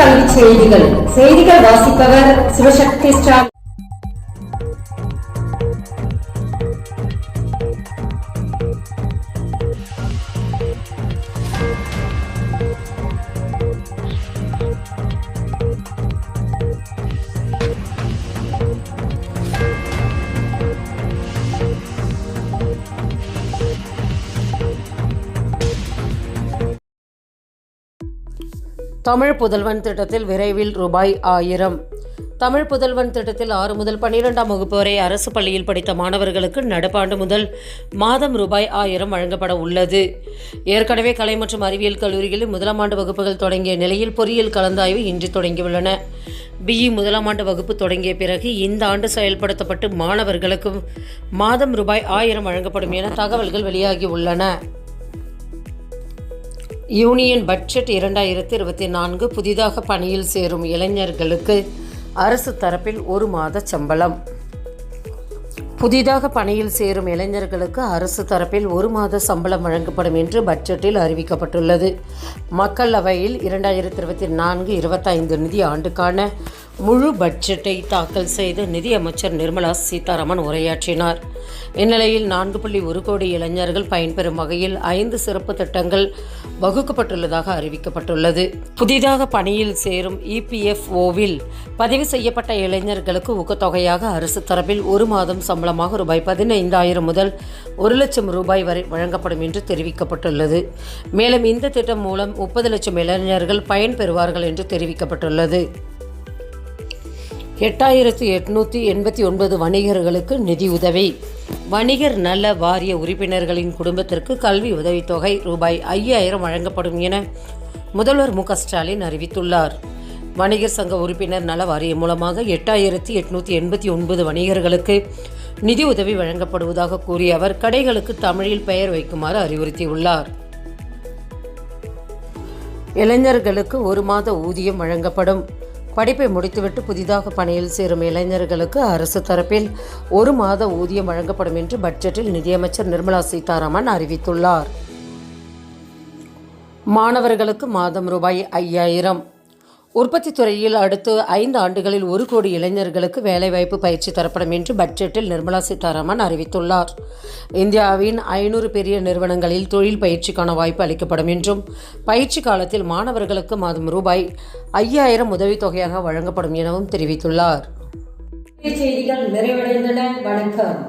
கல்வி செய்திகள் வாசிப்பவர் சிவசக்தி ஸ்டார். தமிழ் புதல்வன் திட்டத்தில் விரைவில் ரூபாய் 1000. தமிழ் புதல்வன் திட்டத்தில் 6 முதல் 12ஆம் வகுப்பு வரை அரசு பள்ளியில் படித்த மாணவர்களுக்கு நடப்பாண்டு முதல் மாதம் ரூபாய் 1000 வழங்கப்பட உள்ளது. ஏற்கனவே கலை மற்றும் அறிவியல் கல்லூரிகளில் முதலாம் ஆண்டு வகுப்புகள் தொடங்கிய நிலையில் பொறியியல் கலந்தாய்வு இன்று தொடங்கியுள்ளன. BE முதலாம் ஆண்டு வகுப்பு தொடங்கிய பிறகு இந்த ஆண்டு செயல்படுத்தப்பட்டு மாணவர்களுக்கு மாதம் ரூபாய் 1000 வழங்கப்படும் என தகவல்கள் வெளியாகியுள்ளன. யூனியன் பட்ஜெட் 2024 புதிதாக பணியில் சேரும் இளைஞர்களுக்கு அரசு தரப்பில் 1 மாத சம்பளம். புதிதாக பணியில் சேரும் இளைஞர்களுக்கு அரசு தரப்பில் 1 மாத சம்பளம் வழங்கப்படும் என்று பட்ஜெட்டில் அறிவிக்கப்பட்டுள்ளது. மக்களவையில் 2024-25 நிதி ஆண்டுக்கான முழு பட்ஜெட்டை தாக்கல் செய்து நிதியமைச்சர் நிர்மலா சீதாராமன் உரையாற்றினார். இந்நிலையில் 4.1 கோடி இளைஞர்கள் பயன்பெறும் வகையில் 5 சிறப்பு திட்டங்கள் வகுக்கப்பட்டுள்ளதாக அறிவிக்கப்பட்டுள்ளது. புதிதாக பணியில் சேரும் EPFOவில் பதிவு செய்யப்பட்ட இளைஞர்களுக்கு ஊக்கத்தொகையாக அரசு தரப்பில் 1 மாதம் சம்பளமாக ரூபாய் 15,000 முதல் 1 லட்சம் ரூபாய் வரை வழங்கப்படும் என்று தெரிவிக்கப்பட்டுள்ளது. மேலும் இந்த திட்டம் மூலம் 30 லட்சம் இளைஞர்கள் பயன்பெறுவார்கள் என்று தெரிவிக்கப்பட்டுள்ளது. 8889 வணிகர்களுக்கு நிதியுதவி. வணிகர் நல வாரிய உறுப்பினர்களின் குடும்பத்திற்கு கல்வி உதவித்தொகை ரூபாய் 5000 வழங்கப்படும் என முதல்வர் மு க ஸ்டாலின் அறிவித்துள்ளார். வணிகர் சங்க உறுப்பினர் நல வாரியம் மூலமாக 8889 வணிகர்களுக்கு நிதி உதவி வழங்கப்படுவதாக கூறிய அவர் கடைகளுக்கு தமிழில் பெயர் வைக்குமாறு அறிவுறுத்தியுள்ளார். இளைஞர்களுக்கு 1 மாத ஊதியம் வழங்கப்படும். படிப்பை முடித்துவிட்டு புதிதாக பணியில் சேரும் இளைஞர்களுக்கு அரசு தரப்பில் 1 மாத ஊதியம் வழங்கப்படும் என்று பட்ஜெட்டில் நிதியமைச்சர் நிர்மலா சீதாராமன் அறிவித்துள்ளார். மாணவர்களுக்கு மாதம் ரூபாய் 5000. உற்பத்தி துறையில் அடுத்த 5 ஆண்டுகளில் 1 கோடி இளைஞர்களுக்கு வேலைவாய்ப்பு பயிற்சி தரப்படும் என்று பட்ஜெட்டில் நிர்மலா சீதாராமன் அறிவித்துள்ளார். இந்தியாவின் 500 பெரிய நிறுவனங்களில் தொழில் பயிற்சிக்கான வாய்ப்பு அளிக்கப்படும் என்றும் பயிற்சி காலத்தில் மாணவர்களுக்கு மாதம் ரூபாய் 5000 உதவித்தொகையாக வழங்கப்படும் எனவும் தெரிவித்துள்ளார். செய்திகள் நிறைவடைந்தன. வணக்கம்.